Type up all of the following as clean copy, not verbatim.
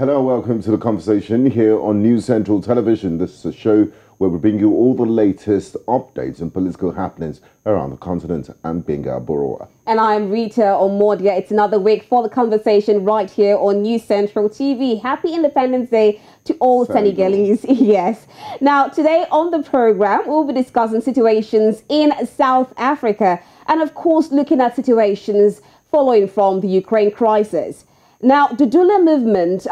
Hello, welcome to the conversation here on News Central Television. This is a show where we bring you all the latest updates and political happenings around the continent. I'm Gbenga Aborowa. And I'm Rita Omodia. It's another week for the conversation right here on News Central TV. Happy Independence Day to all Senegalese. Yes. Now, today on the program, we'll be discussing situations in South Africa and, of course, looking at situations following from the Ukraine crisis. Now, the Dudula movement,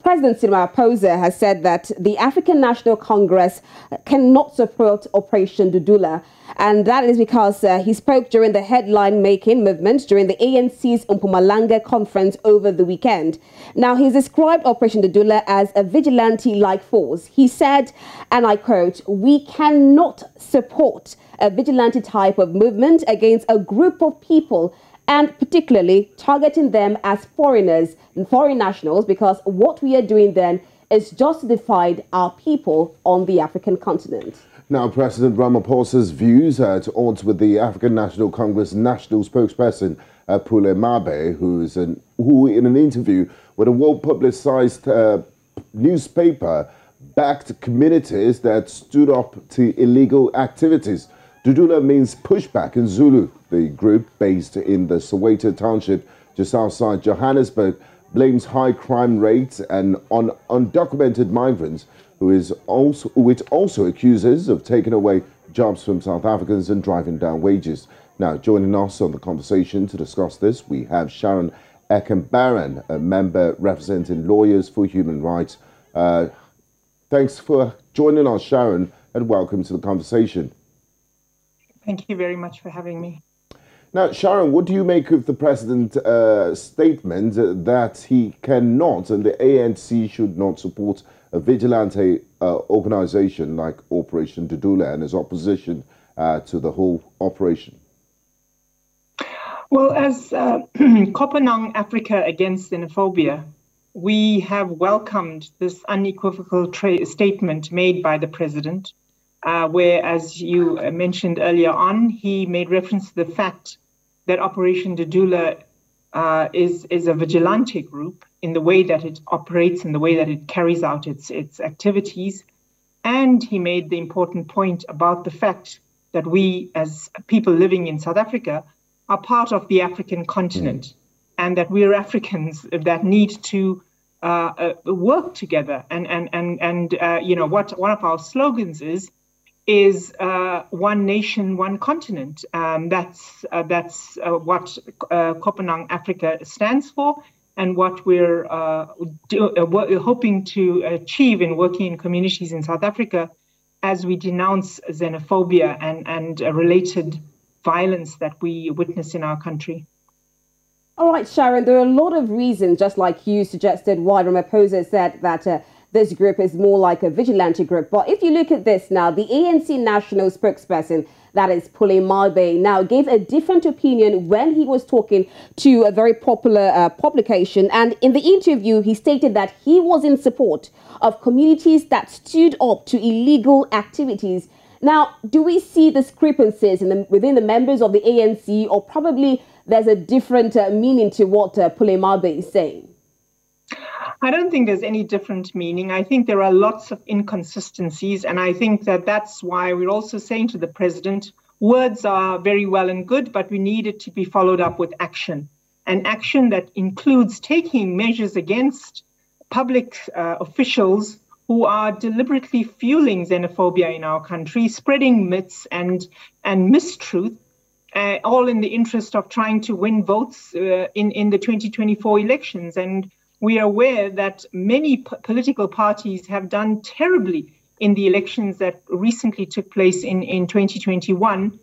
President Cyril Ramaphosa has said that the African National Congress cannot support Operation Dudula. And that is because he spoke during the headline-making movement during the ANC's Mpumalanga conference over the weekend. Now, he's described Operation Dudula as a vigilante-like force. He said, and I quote, "We cannot support a vigilante type of movement against a group of people, and particularly targeting them as foreigners and foreign nationals, because what we are doing then is just to divide our people on the African continent." Now, President Ramaphosa's views are at odds with the African National Congress national spokesperson, Pule Mabe, who in an interview with a well-publicized newspaper backed communities that stood up to illegal activities. Dudula means pushback in Zulu. The group, based in the Soweto township just outside Johannesburg, blames high crime rates and on undocumented migrants, which also accuses of taking away jobs from South Africans and driving down wages. Now, joining us on the conversation to discuss this, we have Sharon Ekambaran, a member representing Lawyers for Human Rights. Thanks for joining us, Sharon, and welcome to the conversation. Thank you very much for having me. Now, Sharon, what do you make of the president's statement that he cannot and the ANC should not support a vigilante organization like Operation Dudula and his opposition to the whole operation? Well, as Copenhagen Africa Against Xenophobia, we have welcomed this unequivocal statement made by the president, where, as you mentioned earlier on, he made reference to the fact that Operation Dudula is a vigilante group in the way that it operates, in the way that it carries out its activities. And he made the important point about the fact that we, as people living in South Africa, are part of the African continent, and that we're Africans that need to work together. And you know, what one of our slogans is one nation, one continent. That's what Copenhagen Africa stands for, and what we're hoping to achieve in working in communities in South Africa as we denounce xenophobia and related violence that we witness in our country. All right, Sharon, there are a lot of reasons, just like you suggested, why Ramaphosa said that this group is more like a vigilante group. But if you look at this now, the ANC national spokesperson, that is Pule Mabe, now gave a different opinion when he was talking to a very popular publication. And in the interview, he stated that he was in support of communities that stood up to illegal activities. Now, do we see discrepancies within the members of the ANC, or probably there's a different meaning to what Pule Mabe is saying? I don't think there's any different meaning. I think there are lots of inconsistencies, and I think that that's why we're also saying to the president, words are very well and good, but we need it to be followed up with action, and action that includes taking measures against public officials who are deliberately fueling xenophobia in our country, spreading myths and mistruth, all in the interest of trying to win votes in the 2024 elections. And we are aware that many political parties have done terribly in the elections that recently took place in 2021,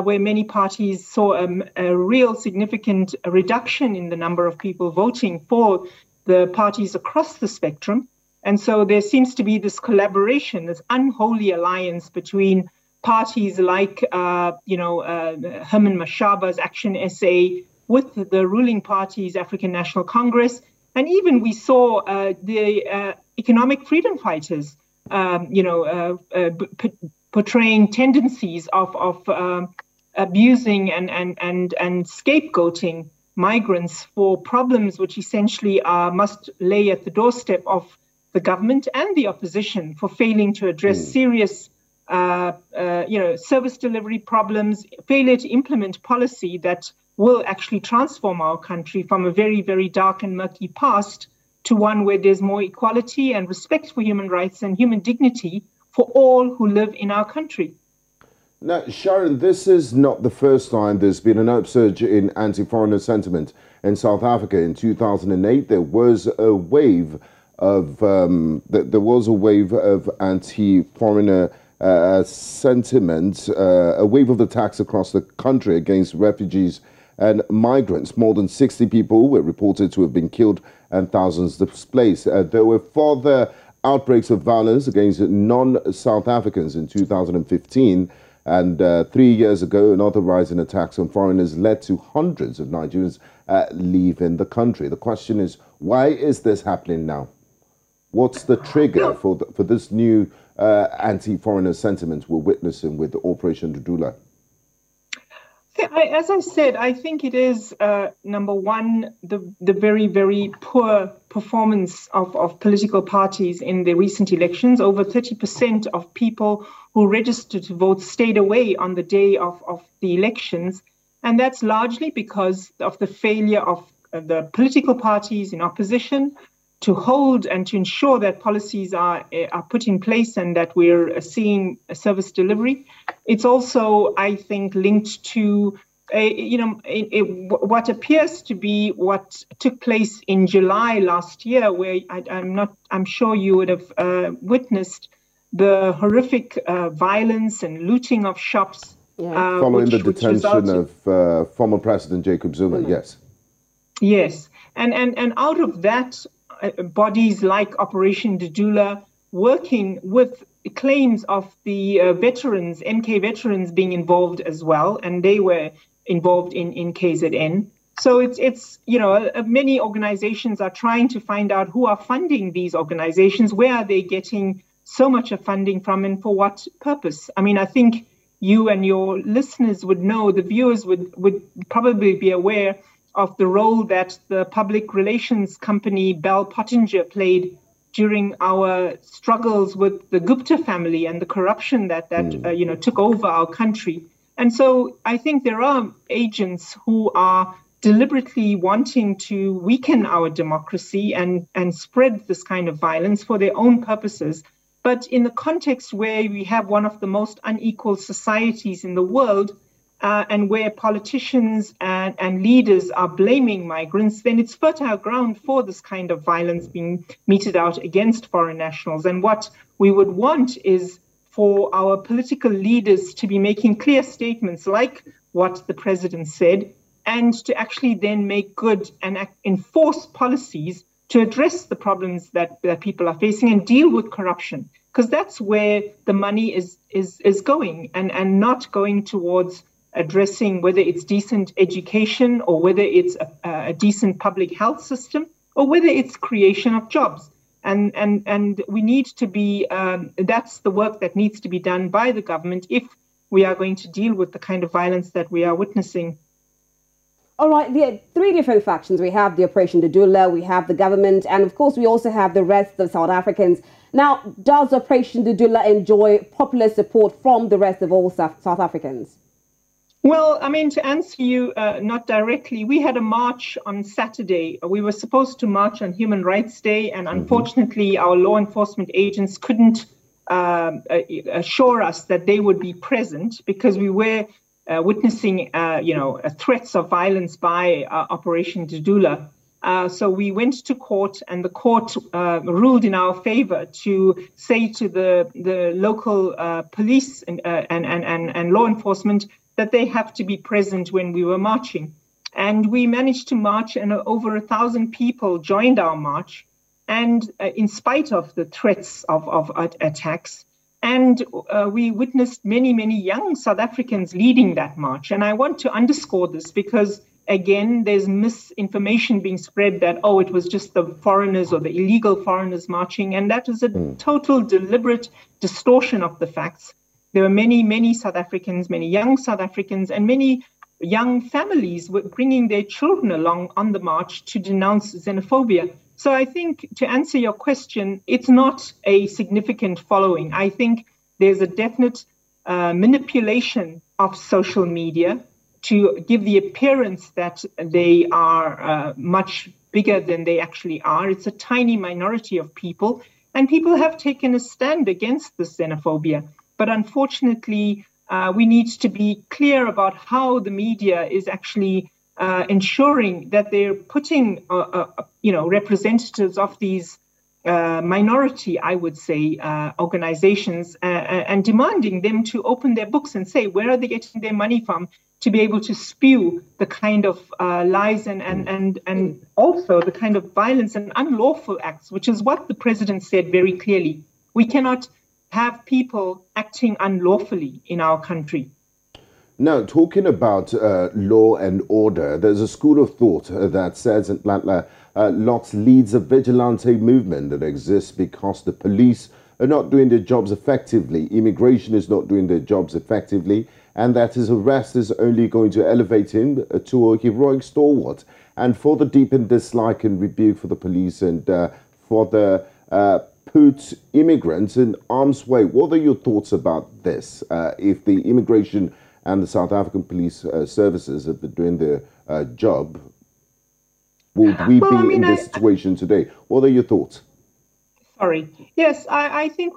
where many parties saw a real significant reduction in the number of people voting for the parties across the spectrum. And so there seems to be this collaboration, this unholy alliance between parties like, Herman Mashaba's Action SA with the ruling party's African National Congress. And even we saw the economic freedom fighters, portraying tendencies of abusing and scapegoating migrants for problems which essentially must lay at the doorstep of the government and the opposition for failing to address serious service delivery problems, failure to implement policy that will actually transform our country from a very, very dark and murky past to one where there's more equality and respect for human rights and human dignity for all who live in our country. Now, Sharon, this is not the first time there's been an upsurge in anti-foreigner sentiment in South Africa. In 2008, there was a wave of anti-foreigner sentiment, a wave of attacks across the country against refugees and migrants. More than 60 people were reported to have been killed and thousands displaced. There were further outbreaks of violence against non-South Africans in 2015. And 3 years ago, another rise in attacks on foreigners led to hundreds of Nigerians leaving the country. The question is, why is this happening now? What's the trigger for this new anti-foreigner sentiment we're witnessing with Operation Dudula? As I said, I think it is, number one, the very, very poor performance of political parties in the recent elections. Over 30% of people who registered to vote stayed away on the day of the elections. And that's largely because of the failure of the political parties in opposition to hold and to ensure that policies are put in place and that we're seeing a service delivery. It's also, I think, linked to what appears to be what took place in July last year, where I'm sure you would have witnessed the horrific violence and looting of shops. Following the detention of former President Jacob Zuma, yes. Yes, and out of that, bodies like Operation Dudula working with claims of the veterans, MK veterans being involved as well, and they were involved in KZN. So it's many organizations are trying to find out who are funding these organizations, where are they getting so much of funding from and for what purpose? I mean, I think you and your listeners would know, the viewers would probably be aware of the role that the public relations company Bell Pottinger played during our struggles with the Gupta family and the corruption that took over our country. And so I think there are agents who are deliberately wanting to weaken our democracy and spread this kind of violence for their own purposes. But in the context where we have one of the most unequal societies in the world, and where politicians and leaders are blaming migrants, then it's fertile ground for this kind of violence being meted out against foreign nationals. And what we would want is for our political leaders to be making clear statements like what the president said, and to actually then make good and enforce policies to address the problems that people are facing and deal with corruption. Because that's where the money is going and not going towards addressing whether it's decent education or whether it's a decent public health system or whether it's creation of jobs. And we need to be, that's the work that needs to be done by the government if we are going to deal with the kind of violence that we are witnessing. All right, there are three different factions. We have the Operation Dudula, we have the government, and of course we also have the rest of South Africans. Now, does Operation Dudula enjoy popular support from the rest of all South Africans? Well, I mean, to answer you not directly, we had a march on Saturday. We were supposed to march on Human Rights Day, and unfortunately, our law enforcement agents couldn't assure us that they would be present because we were witnessing, threats of violence by Operation Dudula. So we went to court, and the court ruled in our favor to say to the local police and law enforcement that they have to be present when we were marching. And we managed to march, and over 1,000 people joined our march. And in spite of the threats of attacks, and we witnessed many, many young South Africans leading that march. And I want to underscore this because, again, there's misinformation being spread that, it was just the foreigners or the illegal foreigners marching. And that is a total deliberate distortion of the facts. There were many, many South Africans, many young South Africans, and many young families were bringing their children along on the march to denounce xenophobia. So I think, to answer your question, it's not a significant following. I think there's a definite manipulation of social media to give the appearance that they are much bigger than they actually are. It's a tiny minority of people, and people have taken a stand against this xenophobia. But unfortunately, we need to be clear about how the media is actually ensuring that they're putting, representatives of these minority, I would say, organizations and demanding them to open their books and say, where are they getting their money from to be able to spew the kind of lies and also the kind of violence and unlawful acts, which is what the president said very clearly. We cannot have people acting unlawfully in our country. Now, talking about law and order, there's a school of thought that says Atlanta Locks leads a vigilante movement that exists because the police are not doing their jobs effectively, immigration is not doing their jobs effectively, and that his arrest is only going to elevate him to a heroic stalwart. And for the deepened dislike and rebuke for the police and for the put immigrants in harm's way, what are your thoughts about this? If the immigration and the South African police services have been doing their job, would we be in this situation today? What are your thoughts? Sorry. Yes, I think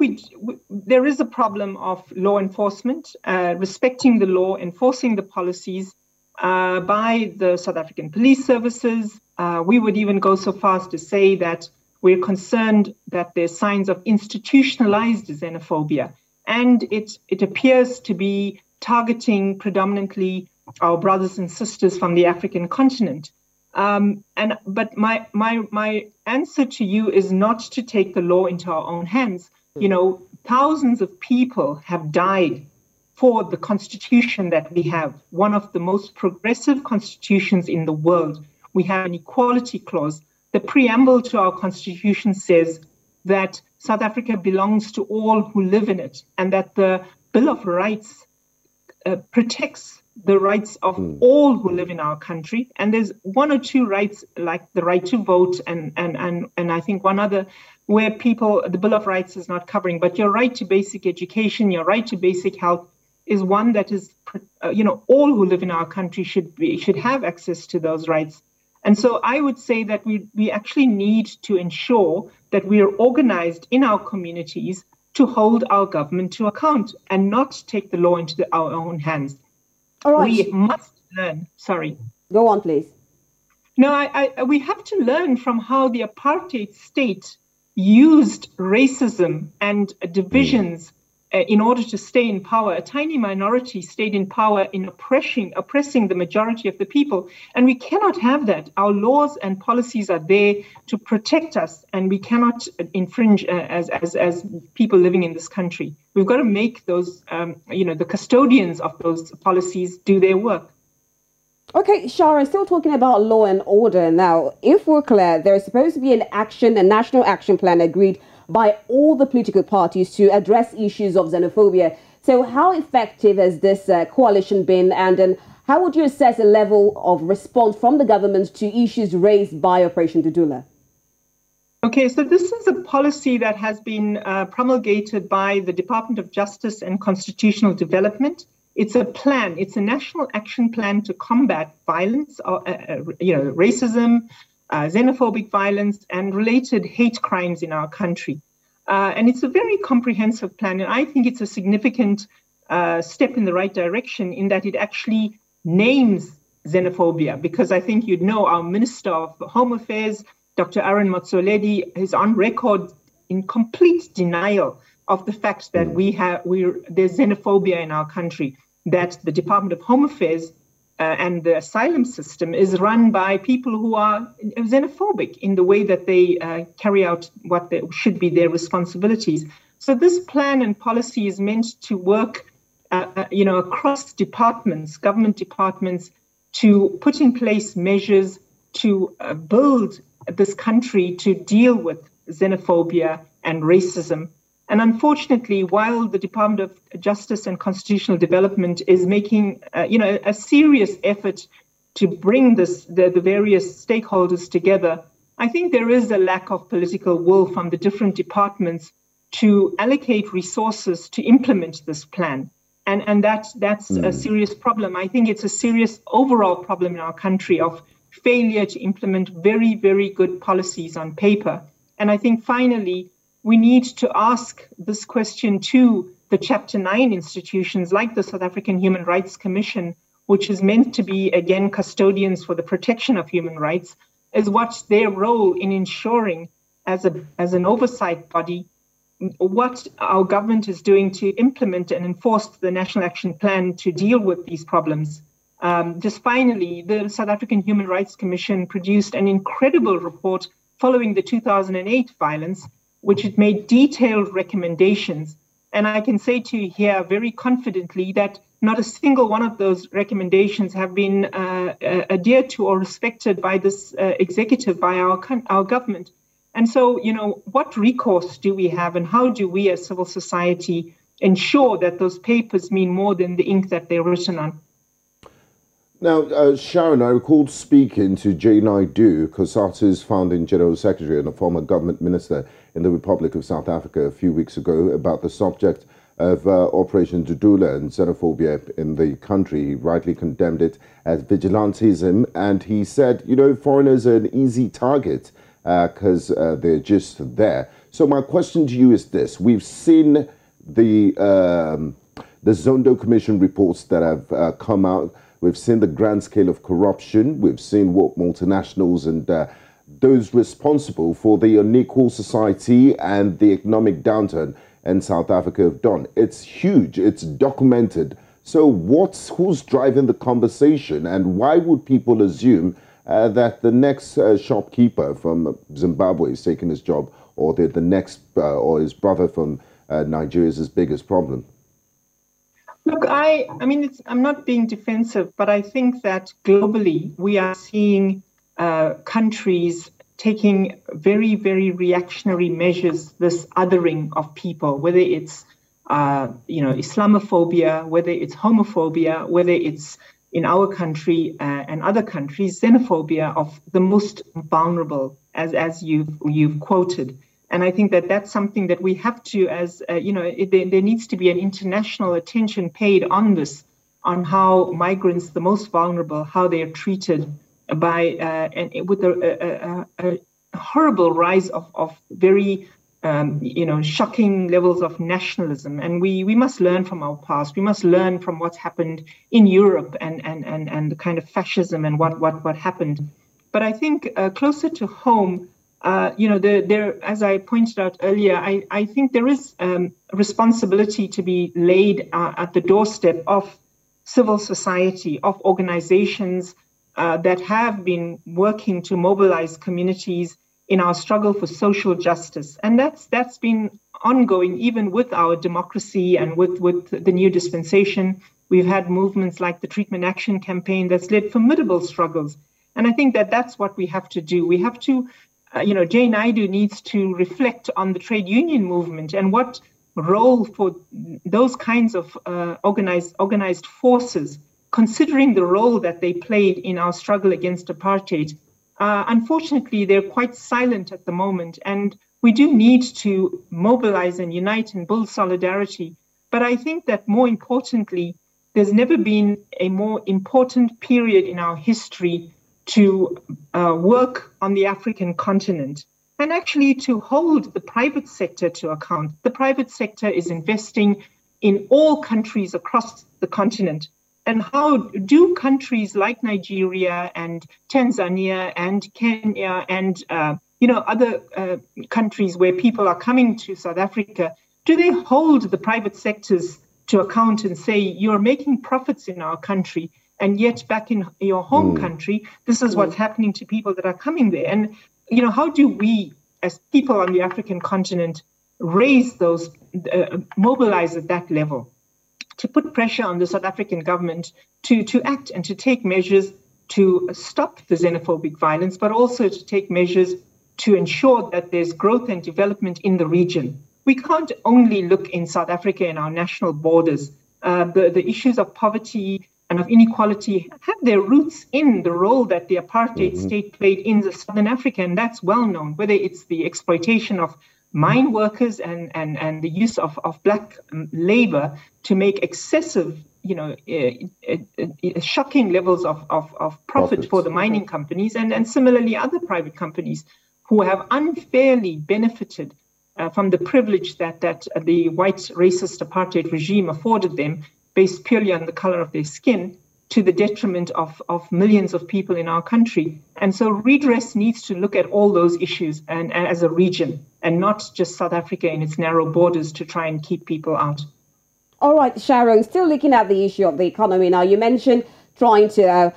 there is a problem of law enforcement, respecting the law, enforcing the policies by the South African police services. We would even go so far as to say that we're concerned that there's signs of institutionalized xenophobia, and it appears to be targeting predominantly our brothers and sisters from the African continent. But my answer to you is not to take the law into our own hands. You know, thousands of people have died for the constitution that we have, one of the most progressive constitutions in the world. We have an equality clause. The preamble to our constitution says that South Africa belongs to all who live in it, and that the Bill of Rights protects the rights of all who live in our country. And there's one or two rights, like the right to vote and I think one other, where the Bill of Rights is not covering. But your right to basic education, your right to basic health is one that is, all who live in our country should have access to those rights. And so I would say that we actually need to ensure that we are organized in our communities to hold our government to account and not take the law into our own hands. All right. We must learn. Sorry. Go on, please. No, we have to learn from how the apartheid state used racism and divisions in order to stay in power. A tiny minority stayed in power in oppressing the majority of the people. And we cannot have that. Our laws and policies are there to protect us, and we cannot infringe as people living in this country. We've got to make those, the custodians of those policies do their work. Okay, Sharon, still talking about law and order now. If we're clear, there is supposed to be a national action plan agreed by all the political parties to address issues of xenophobia. So how effective has this coalition been, and how would you assess the level of response from the government to issues raised by Operation Dudula? Okay, so this is a policy that has been promulgated by the Department of Justice and Constitutional Development. It's a plan. It's a national action plan to combat violence, racism, xenophobic violence, and related hate crimes in our country. And it's a very comprehensive plan. And I think it's a significant step in the right direction in that it actually names xenophobia, because I think our Minister of Home Affairs, Dr. Aaron Motsoaledi, is on record in complete denial of the fact that there's xenophobia in our country, that the Department of Home Affairs and the asylum system is run by people who are xenophobic in the way that they carry out what should be their responsibilities. So this plan and policy is meant to work, across departments, government departments, to put in place measures to build this country to deal with xenophobia and racism. And unfortunately, while the Department of Justice and Constitutional Development is making, a serious effort to bring the various stakeholders together, I think there is a lack of political will from the different departments to allocate resources to implement this plan. And that's a serious problem. I think it's a serious overall problem in our country of failure to implement very, very good policies on paper. And I think finally, we need to ask this question to the Chapter 9 institutions like the South African Human Rights Commission, which is meant to be, again, custodians for the protection of human rights, is what's their role in ensuring as an oversight body what our government is doing to implement and enforce the National Action Plan to deal with these problems. Just finally, the South African Human Rights Commission produced an incredible report following the 2008 violence, which it made detailed recommendations. And I can say to you here very confidently that not a single one of those recommendations have been adhered to or respected by this executive, by our government. And so, what recourse do we have, and how do we as civil society ensure that those papers mean more than the ink that they're written on? Now, Sharon, I recalled speaking to Jay Naidu, COSATU's founding General Secretary and a former government minister in the Republic of South Africa a few weeks ago about the subject of Operation Dudula and xenophobia in the country. He rightly condemned it as vigilantism, and he said, foreigners are an easy target because they're just there. So my question to you is this. We've seen the Zondo Commission reports that have come out. We've seen the grand scale of corruption. We've seen what multinationals and those responsible for the unequal society and the economic downturn in South Africa have done. It's huge. It's documented. So who's driving the conversation, and why would people assume that the next shopkeeper from Zimbabwe is taking his job, or the next, or his brother from Nigeria is his biggest problem? Look, I'm not being defensive, but I think that globally we are seeing countries taking very, very reactionary measures, this othering of people, whether it's, Islamophobia, whether it's homophobia, whether it's in our country and other countries, xenophobia of the most vulnerable, as you've quoted. And I think that that's something that we have to, there needs to be an international attention paid on this, on how migrants, the most vulnerable, how they are treated by, and with a horrible rise of very, shocking levels of nationalism. And we must learn from our past. We must learn from what's happened in Europe and the kind of fascism and what happened. But I think closer to home, there, as I pointed out earlier, I think there is a responsibility to be laid at the doorstep of civil society, of organizations that have been working to mobilize communities in our struggle for social justice. And that's been ongoing even with our democracy and with the new dispensation. We've had movements like the Treatment Action Campaign that's led formidable struggles. And I think that that's what we have to do. We have to, Jay Naidu needs to reflect on the trade union movement and what role for those kinds of organized forces, considering the role that they played in our struggle against apartheid. Unfortunately, they're quite silent at the moment, and we do need to mobilize and unite and build solidarity. But I think that more importantly, there's never been a more important period in our history to work on the African continent and actually to hold the private sector to account. The private sector is investing in all countries across the continent. And how do countries like Nigeria and Tanzania and Kenya and other countries where people are coming to South Africa, do they hold the private sectors to account and say, you're making profits in our country, and yet back in your home country, this is what's happening to people that are coming there? And, how do we, as people on the African continent, raise those, mobilize at that level, to put pressure on the South African government to act and to take measures to stop the xenophobic violence, but also to take measures to ensure that there's growth and development in the region? we can't only look in South Africa in our national borders. The issues of poverty and of inequality have their roots in the role that the apartheid state played in the Southern Africa, and that's well known, whether it's the exploitation of mine workers and the use of black labor to make excessive, shocking levels of profit for the mining companies, and similarly other private companies who have unfairly benefited from the privilege that the white racist apartheid regime afforded them, based purely on the color of their skin, to the detriment of millions of people in our country. And so redress needs to look at all those issues and as a region, and not just South Africa in its narrow borders to try and keep people out. All right, Sharon, still looking at the issue of the economy now, you mentioned trying to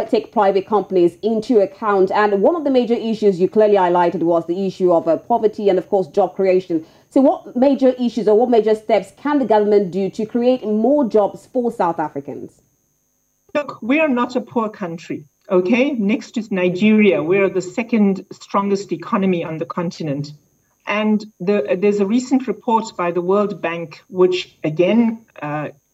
take private companies into account. And one of the major issues you clearly highlighted was the issue of poverty and, of course, job creation. So what major issues or what major steps can the government do to create more jobs for South Africans? Look, we are not a poor country, okay? Next to Nigeria, we're the second strongest economy on the continent. And there's a recent report by the World Bank, which again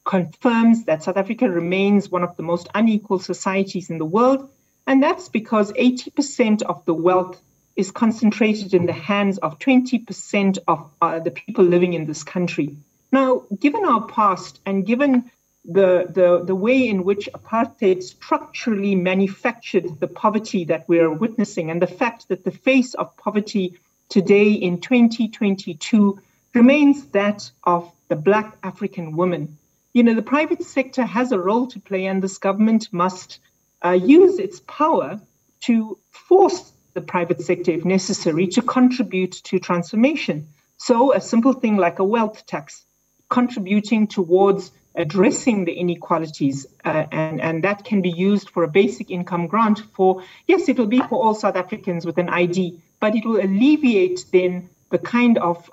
confirms that South Africa remains one of the most unequal societies in the world. And that's because 80% of the wealth is concentrated in the hands of 20% of the people living in this country. Now, given our past and given the way in which apartheid structurally manufactured the poverty that we're witnessing, and the fact that the face of poverty today in 2022 remains that of the Black African woman. The private sector has a role to play, and this government must use its power to force the private sector, if necessary, to contribute to transformation. So a simple thing like a wealth tax, contributing towards addressing the inequalities, and that can be used for a basic income grant for, yes, it will be for all South Africans with an ID, but it will alleviate then the kind of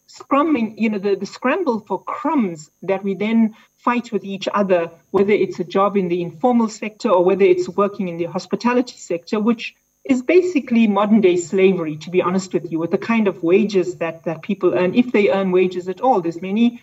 scrumming, the scramble for crumbs that we then fight with each other, whether it's a job in the informal sector or whether it's working in the hospitality sector, which is basically modern day slavery, to be honest with you, with the kind of wages that people earn, if they earn wages at all. There's many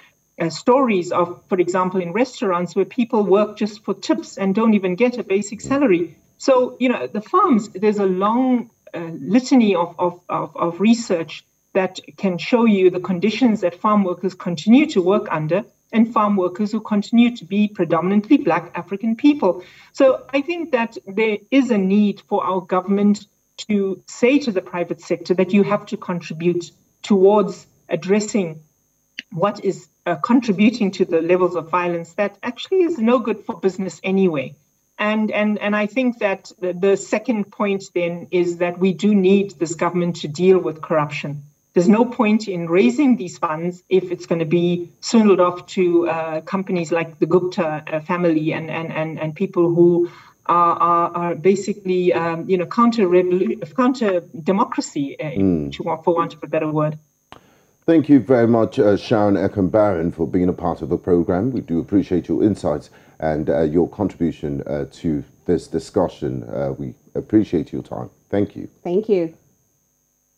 stories of, for example, in restaurants where people work just for tips and don't even get a basic salary. So, the farms, there's a long litany of research that can show you the conditions that farm workers continue to work under, and farm workers who continue to be predominantly Black African people. So I think that there is a need for our government to say to the private sector that you have to contribute towards addressing what is contributing to the levels of violence that actually is no good for business anyway. And I think that the second point then is that we do need this government to deal with corruption. There's no point in raising these funds if it's going to be swindled off to companies like the Gupta family and people who are basically, counter democracy, for want of a better word. Thank you very much, Sharon Ekambaran, for being a part of the program. We do appreciate your insights and your contribution to this discussion. We appreciate your time. Thank you. Thank you.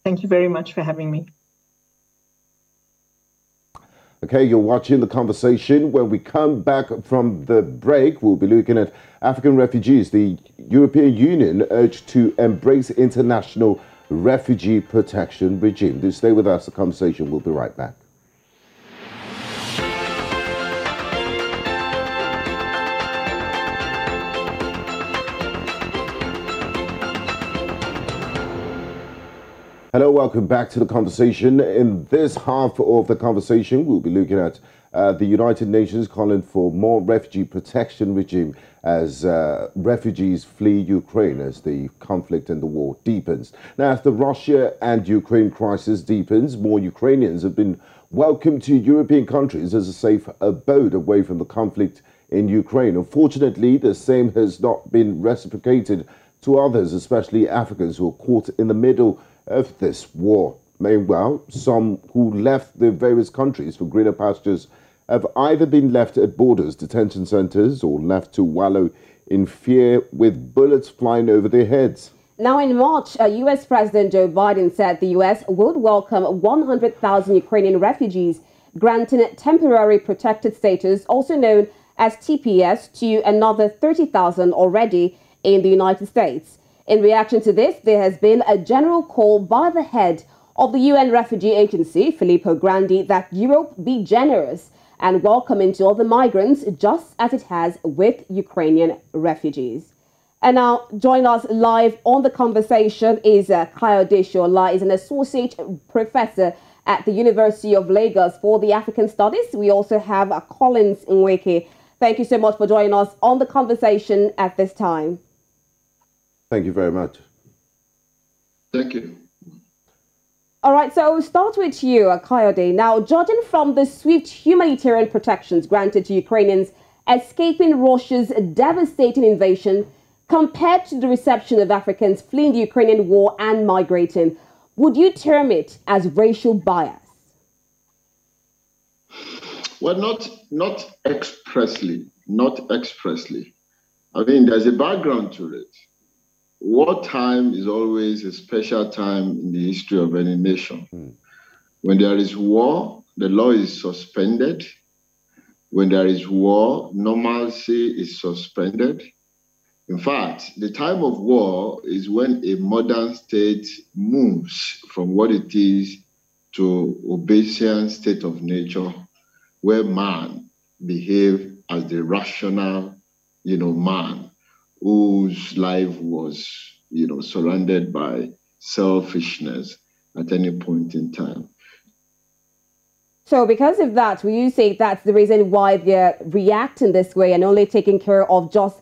Thank you very much for having me. Okay, you're watching The Conversation. When we come back from the break, we'll be looking at African refugees. The European Union urged to embrace international refugee protection regime. Do stay with us. The Conversation. We'll be right back. Hello, welcome back to The Conversation. In this half of The Conversation, we'll be looking at the United Nations calling for more refugee protection regime as refugees flee Ukraine as the conflict and the war deepens. Now, as the Russia and Ukraine crisis deepens, more Ukrainians have been welcomed to European countries as a safe abode away from the conflict in Ukraine. Unfortunately, the same has not been reciprocated to others, especially Africans who are caught in the middle of this war. Meanwhile, some who left the various countries for greener pastures have either been left at borders, detention centers, or left to wallow in fear with bullets flying over their heads. Now, in March, U.S. President Joe Biden said the U.S. would welcome 100,000 Ukrainian refugees, granting temporary protected status, also known as TPS, to another 30,000 already in the United States. In reaction to this, there has been a general call by the head of the UN Refugee Agency, Filippo Grandi, that Europe be generous and welcoming to all the migrants, just as it has with Ukrainian refugees. And now, join us live on the conversation is Kayode Eesuola, is an associate professor at the University of Lagos for the African Studies. We also have Collins Nweke. Thank you so much for joining us on the conversation at this time. Thank you very much. Thank you. All right, so we'll start with you, Kayode. Now, judging from the swift humanitarian protections granted to Ukrainians escaping Russia's devastating invasion, compared to the reception of Africans fleeing the Ukrainian war and migrating, would you term it as racial bias? Well, not expressly. I mean, there's a background to it. Wartime is always a special time in the history of any nation. When there is war, the law is suspended. When there is war, normalcy is suspended. In fact, the time of war is when a modern state moves from what it is to Obesian state of nature, where man behaves as the rational, man whose life was, surrounded by selfishness at any point in time. So because of that, will you say that's the reason why they're reacting this way and only taking care of just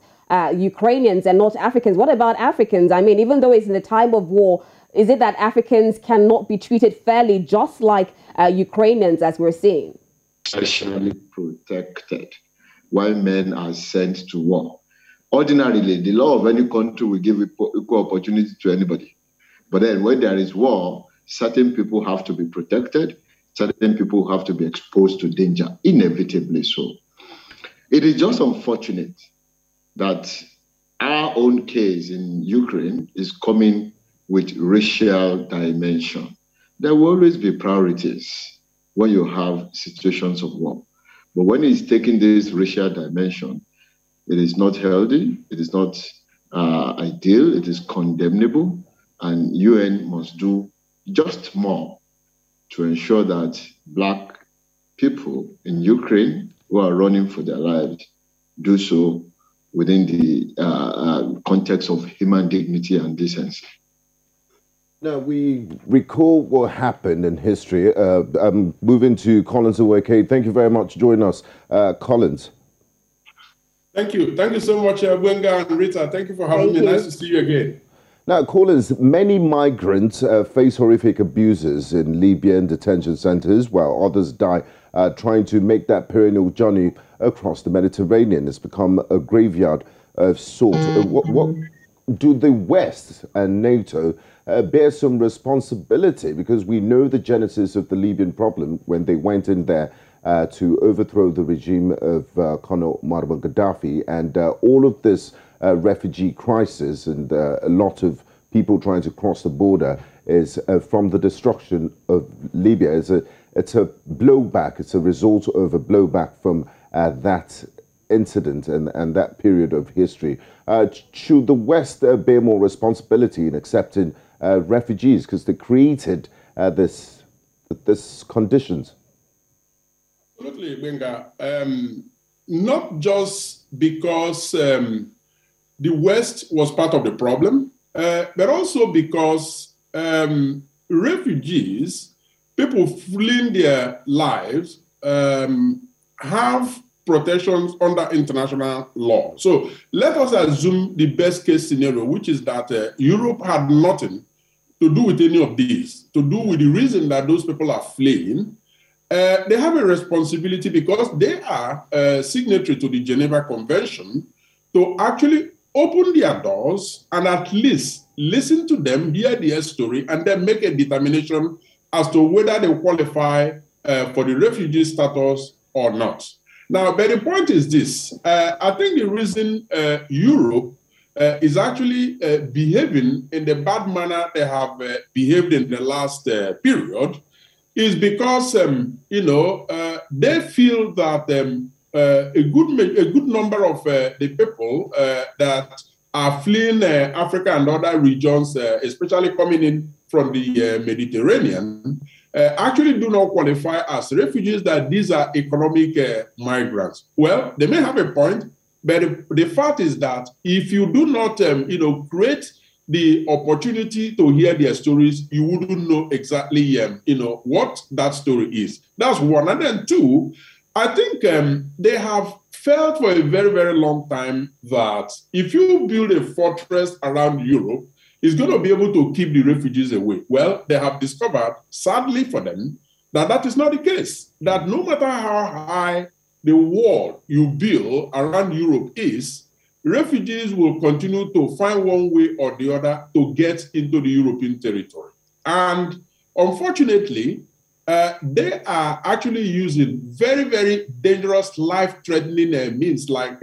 Ukrainians and not Africans? What about Africans? I mean, even though it's in the time of war, is it that Africans cannot be treated fairly just like Ukrainians, as we're seeing? Especially protected while men are sent to war. Ordinarily, the law of any country will give equal opportunity to anybody. But then when there is war, certain people have to be protected, certain people have to be exposed to danger, inevitably so. It is just unfortunate that our own case in Ukraine is coming with racial dimension. There will always be priorities when you have situations of war. But when it's taking this racial dimension, it is not healthy, it is not ideal, it is condemnable, and UN must do just more to ensure that Black people in Ukraine who are running for their lives do so within the context of human dignity and decency. Now, we recall what happened in history. I'm moving to Collins Nweke. Thank you very much for joining us, Collins. Thank you. Thank you so much, Gbenga and Rita. Thank you for having me. Nice to see you again. Now, Collins, many migrants face horrific abuses in Libyan detention centers, while others die trying to make that perennial journey across the Mediterranean. It's become a graveyard of sorts. What do the West and NATO bear some responsibility? Because we know the genesis of the Libyan problem when they went in there to overthrow the regime of Colonel Muammar Gaddafi, and all of this refugee crisis and a lot of people trying to cross the border is from the destruction of Libya. It's a blowback. It's a result of a blowback from that incident and that period of history. Should the West bear more responsibility in accepting refugees because they created this conditions? Absolutely, Gbenga. Not just because the West was part of the problem, but also because refugees, people fleeing their lives, have protections under international law. So let us assume the best case scenario, which is that Europe had nothing to do with any of these, to do with the reason that those people are fleeing. They have a responsibility because they are signatory to the Geneva Convention to actually open their doors and at least listen to them, hear their story, and then make a determination as to whether they qualify for the refugee status or not. Now, but the point is this. I think the reason Europe is actually behaving in the bad manner they have behaved in the last period is because, they feel that a good number of the people that are fleeing Africa and other regions, especially coming in from the Mediterranean, actually do not qualify as refugees, that these are economic migrants. Well, they may have a point, but the fact is that if you do not, create the opportunity to hear their stories, you wouldn't know exactly, what that story is. That's one. And then two, I think they have felt for a very, very long time that if you build a fortress around Europe, it's going to be able to keep the refugees away. Well, they have discovered, sadly for them, that that is not the case. That no matter how high the wall you build around Europe is, refugees will continue to find one way or the other to get into the European territory. And unfortunately, they are actually using very, very dangerous, life-threatening means, like,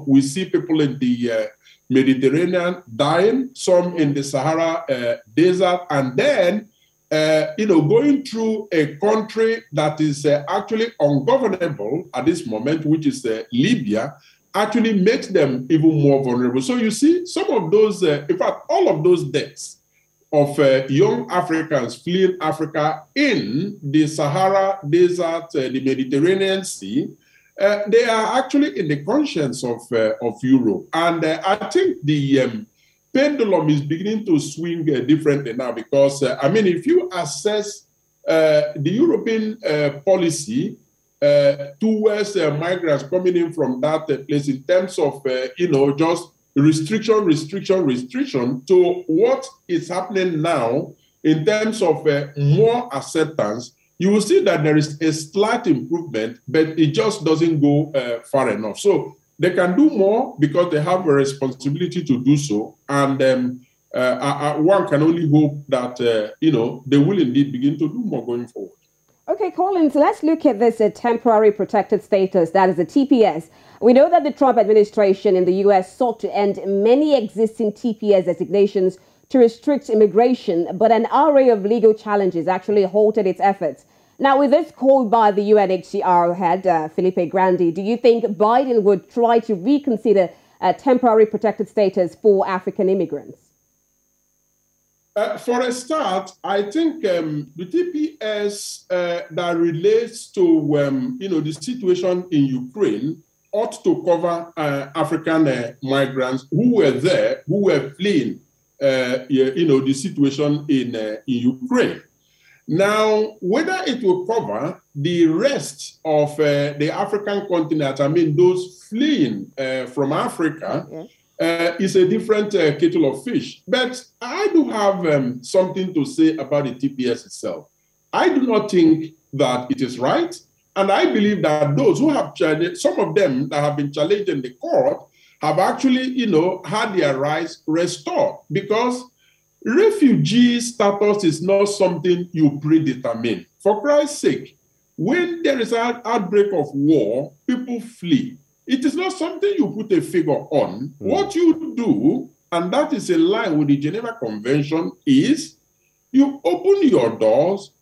we see people in the Mediterranean dying, some in the Sahara desert, and then, going through a country that is actually ungovernable at this moment, which is Libya, actually makes them even more vulnerable. So you see, some of those, in fact, all of those deaths of young Africans fleeing Africa in the Sahara Desert, the Mediterranean Sea, they are actually in the conscience of Europe. And I think the pendulum is beginning to swing differently now because, if you assess the European policy towards migrants coming in from that place in terms of, just restriction to what is happening now in terms of more acceptance, you will see that there is a slight improvement, but it just doesn't go far enough. So they can do more because they have a responsibility to do so. And one can only hope that, they will indeed begin to do more going forward. Okay, Collins, let's look at this temporary protected status, that is the TPS. We know that the Trump administration in the U.S. sought to end many existing TPS designations to restrict immigration, but an array of legal challenges actually halted its efforts. Now, with this call by the UNHCR head, Felipe Grandi, do you think Biden would try to reconsider temporary protected status for African immigrants? For a start, I think the TPS that relates to the situation in Ukraine ought to cover African migrants who were there, who were fleeing, the situation in Ukraine. Now, whether it will cover the rest of the African continent, those fleeing from Africa. Yeah. Is a different kettle of fish. But I do have something to say about the TPS itself. I do not think that it is right. And I believe that those who have challenged, some of them that have been challenged in the court, have actually, had their rights restored. Because refugee status is not something you predetermine. For Christ's sake, when there is an outbreak of war, people flee. It is not something you put a figure on. What you do, and that is in line with the Geneva Convention, is you open your doors,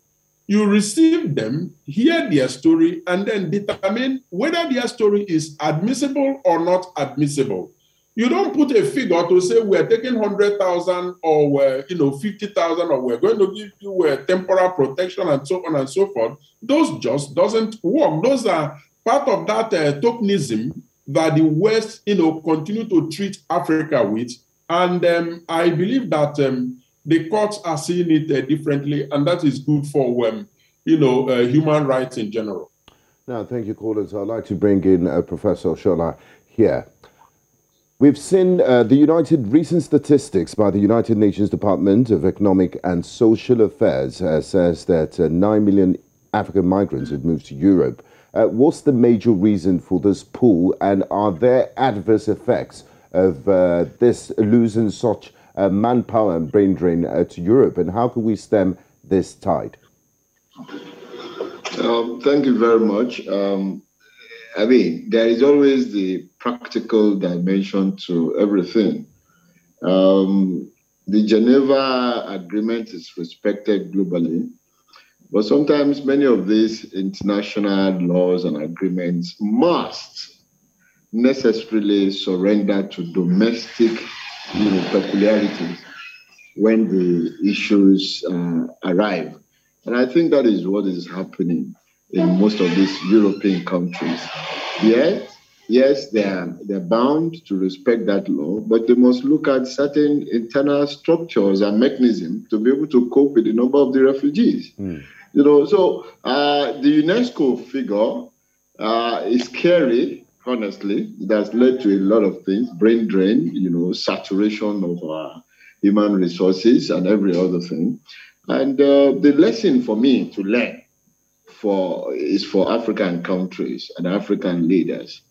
you receive them, hear their story, and then determine whether their story is admissible or not admissible. You don't put a figure to say we're taking 100,000 or we're 50,000 or we're going to give you temporal protection and so on and so forth. Those just doesn't work. Those are part of that tokenism that the West, continue to treat Africa with. And I believe that the courts are seeing it differently, and that is good for, human rights in general. Now, thank you, Collins. I'd like to bring in Professor Eesuola here. We've seen the recent statistics by the United Nations Department of Economic and Social Affairs says that 9 million African migrants have moved to Europe. What's the major reason for this pull, and are there adverse effects of this losing such manpower and brain drain to Europe, and how can we stem this tide? Thank you very much. There is always the practical dimension to everything. The Geneva Agreement is respected globally, but sometimes many of these international laws and agreements must necessarily surrender to domestic peculiarities when the issues arrive. And I think that is what is happening in most of these European countries. Yes, they're bound to respect that law, but they must look at certain internal structures and mechanisms to be able to cope with the number of the refugees. So the UNESCO figure is scary, honestly. It has led to a lot of things: brain drain, saturation of human resources and every other thing. And the lesson for me to learn is for African countries and African leaders.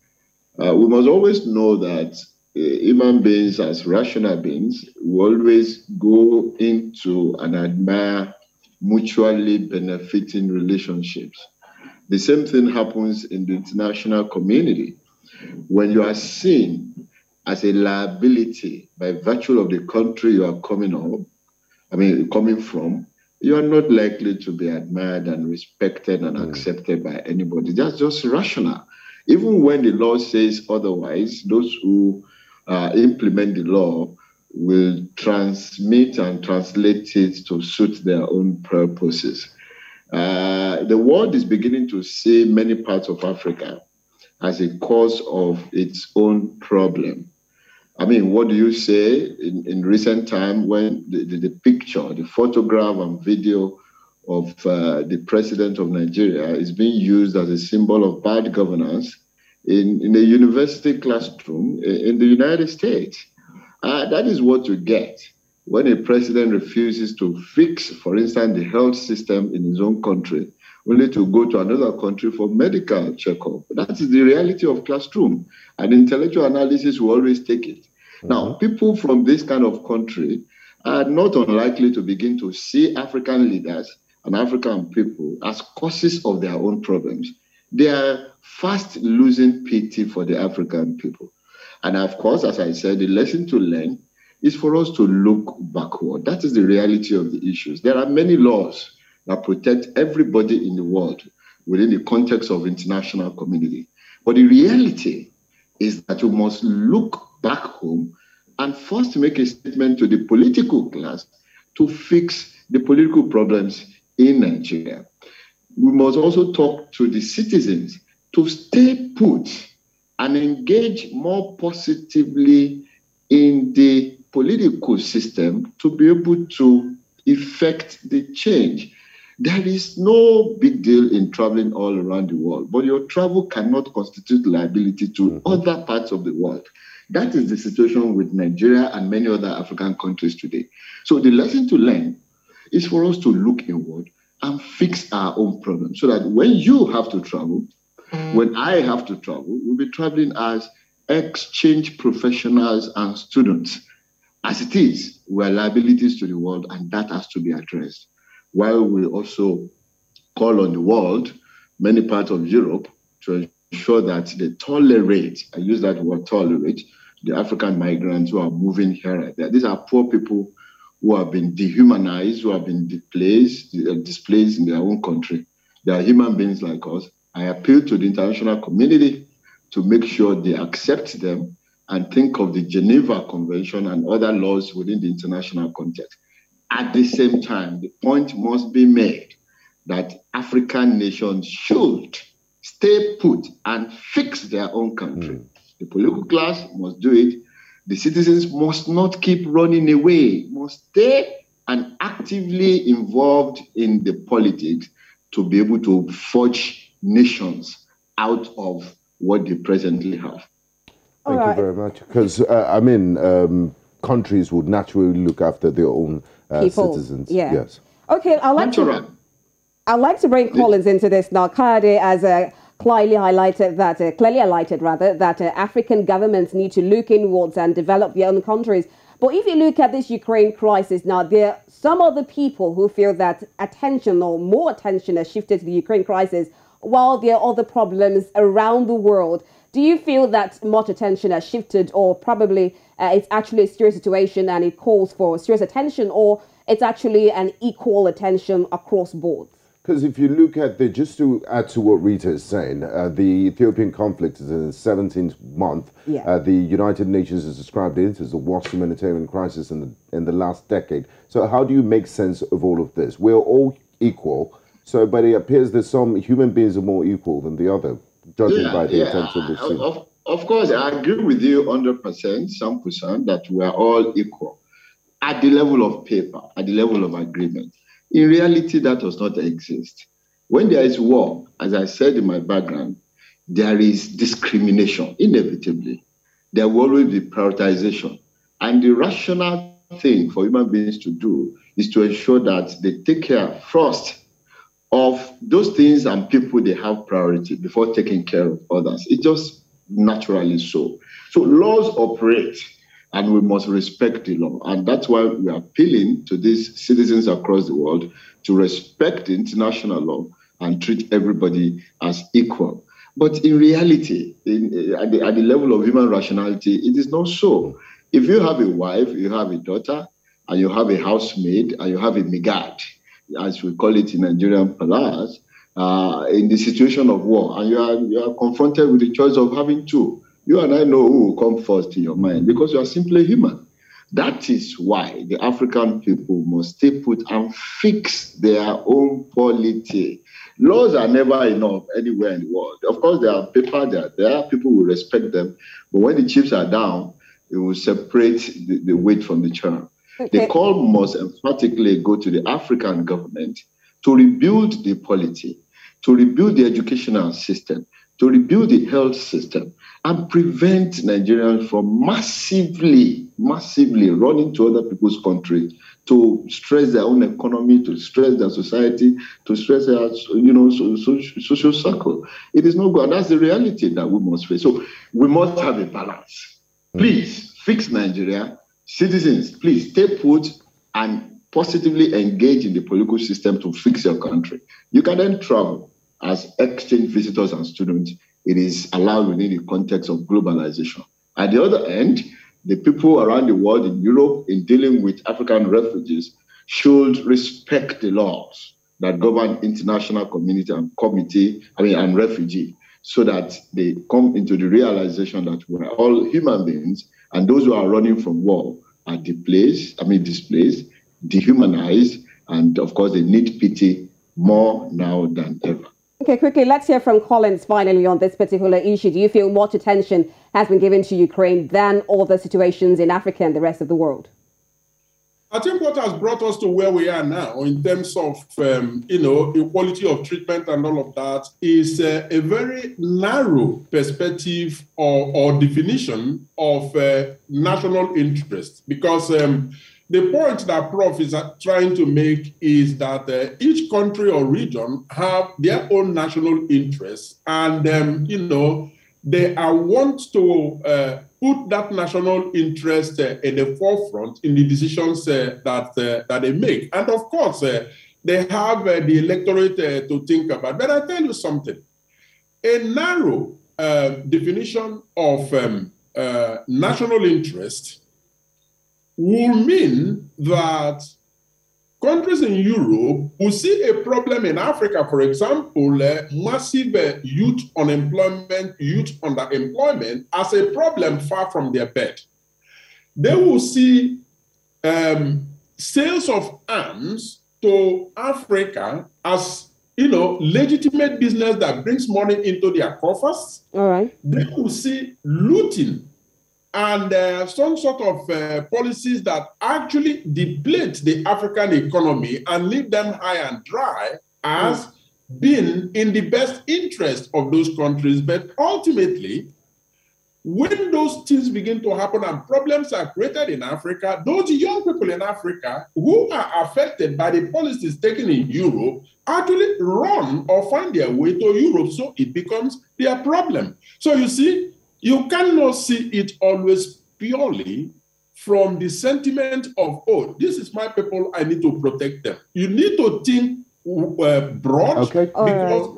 We must always know that human beings, as rational beings, will always go into and admire mutually benefiting relationships. The same thing happens in the international community. When you are seen as a liability by virtue of the country you are coming from, you are not likely to be admired and respected and accepted by anybody. That's just rational. Even when the law says otherwise, those who implement the law will transmit and translate it to suit their own purposes. The world is beginning to see many parts of Africa as a cause of its own problem. I mean, what do you say in recent time when the picture, the photograph and video of the president of Nigeria is being used as a symbol of bad governance in a university classroom in the United States? That is what you get when a president refuses to fix, for instance, the health system in his own country, only to go to another country for medical checkup. That is the reality of classroom, and intellectual analysis will always take it. Now, people from this kind of country are not unlikely to begin to see African leaders and African people as causes of their own problems. They are fast losing pity for the African people. And of course, as I said, the lesson to learn is for us to look backward. That is the reality of the issues. There are many laws that protect everybody in the world within the context of international community. But the reality is that we must look back home and first make a statement to the political class to fix the political problems in Nigeria. We must also talk to the citizens to stay put and engage more positively in the political system to be able to effect the change. There is no big deal in traveling all around the world, but your travel cannot constitute liability to other parts of the world. That is the situation with Nigeria and many other African countries today. So the lesson to learn is for us to look inward and fix our own problems so that when you have to travel, when I have to travel, we'll be traveling as exchange professionals and students. As it is, we are liabilities to the world, and that has to be addressed. While we also call on the world, many parts of Europe, to ensure that they tolerate, I use that word tolerate, the African migrants who are moving here and there. These are poor people who have been dehumanized, who have been displaced in their own country. They are human beings like us. I appeal to the international community to make sure they accept them and think of the Geneva Convention and other laws within the international context. At the same time, the point must be made that African nations should stay put and fix their own country. The political class must do it. The citizens must not keep running away, must stay and actively involved in the politics to be able to forge nations out of what they presently have. Thank you very much. Because, countries would naturally look after their own citizens. Yeah. Yes. Okay, I'd like to bring Collins into this now. Kayode has clearly highlighted that African governments need to look inwards and develop their own countries. But if you look at this Ukraine crisis now, there are some other people who feel that attention or more attention has shifted to the Ukraine crisis, while there are other problems around the world Do you feel that much attention has shifted, or probably it's actually a serious situation and it calls for serious attention, or it's actually an equal attention across boards? Because if you look at just to add to what Rita is saying, the Ethiopian conflict is in its 17th month. Yeah. The United Nations has described it as the worst humanitarian crisis in the last decade. So how do you make sense of all of this? We're all equal, but it appears that some human beings are more equal than the other, judging by the attention we've seen. Of course, I agree with you 100%, that we are all equal at the level of paper, at the level of agreement. In reality, that does not exist. When there is war, as I said in my background, there is discrimination, inevitably. There will always be prioritization. And the rational thing for human beings to do is to ensure that they take care first of those things and people they have priority before taking care of others. It's just naturally so. So laws operate, and we must respect the law. And that's why we are appealing to these citizens across the world to respect the international law and treat everybody as equal. But in reality, at the level of human rationality, it is not so. If you have a wife, you have a daughter, and you have a housemaid, and you have a megad, as we call it in Nigerian palace, in the situation of war, and you are confronted with the choice of having two, you and I know who will come first in your mind, because you are simply human. That is why the African people must stay put and fix their own polity. Laws are never enough anywhere in the world. Of course, there are paper, they are there, people will respect them, but when the chips are down, it will separate the weight from the charm. Okay. The call must emphatically go to the African government to rebuild the polity, to rebuild the educational system, to rebuild the health system, and prevent Nigerians from massively running to other people's countries to stress their own economy, to stress their society, to stress their social circle. It is not good. And that's the reality that we must face. So we must have a balance. Please fix Nigeria. Citizens, please stay put and positively engage in the political system to fix your country. You can then travel as exchange visitors and students. It is allowed within the context of globalization. At the other end, the people around the world in Europe in dealing with African refugees should respect the laws that govern international community and refugee, so that they come into the realization that we're all human beings, and those who are running from war are displaced, dehumanized, and of course they need pity more now than ever. Okay, quickly, let's hear from Collins finally on this particular issue. Do you feel much attention has been given to Ukraine than other situations in Africa and the rest of the world? I think what has brought us to where we are now in terms of, equality of treatment and all of that is a very narrow perspective or definition of national interest. Because the point that Prof is trying to make is that each country or region have their own national interests, and they want to put that national interest in the forefront in the decisions that they make. And of course, they have the electorate to think about. But I tell you something, a narrow definition of national interest will mean that countries in Europe will see a problem in Africa, for example, massive youth unemployment, youth underemployment, as a problem far from their bed. They will see sales of arms to Africa as legitimate business that brings money into their coffers. All right. They will see looting and some sort of policies that actually deplete the African economy and leave them high and dry as being in the best interest of those countries. But ultimately, when those things begin to happen and problems are created in Africa, those young people in Africa who are affected by the policies taken in Europe actually run or find their way to Europe, so it becomes their problem. So you see, you cannot see it always purely from the sentiment of, oh, this is my people, I need to protect them. You need to think broad, okay. because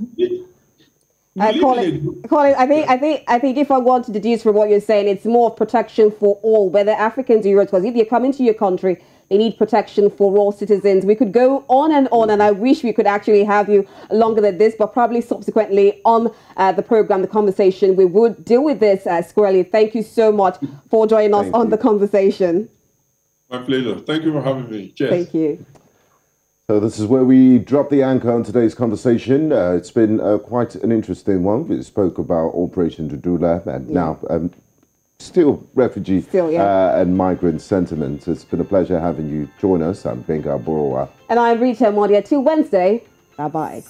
Colin, I think if I want to deduce from what you're saying, it's more protection for all, whether Africans or Europeans, because if they come into your country, they need protection for all citizens. We could go on, and I wish we could actually have you longer than this, but probably subsequently on the program, the conversation, we would deal with this squarely. Thank you so much for joining us on the conversation. My pleasure. Thank you for having me. Cheers. Thank you. So this is where we drop the anchor on today's conversation. It's been quite an interesting one. We spoke about Operation Dudula and now still refugee and migrant sentiment. It's been a pleasure having you join us. I'm Gbenga Aborowa. And I'm Rita Omodia. Till Wednesday. Bye-bye.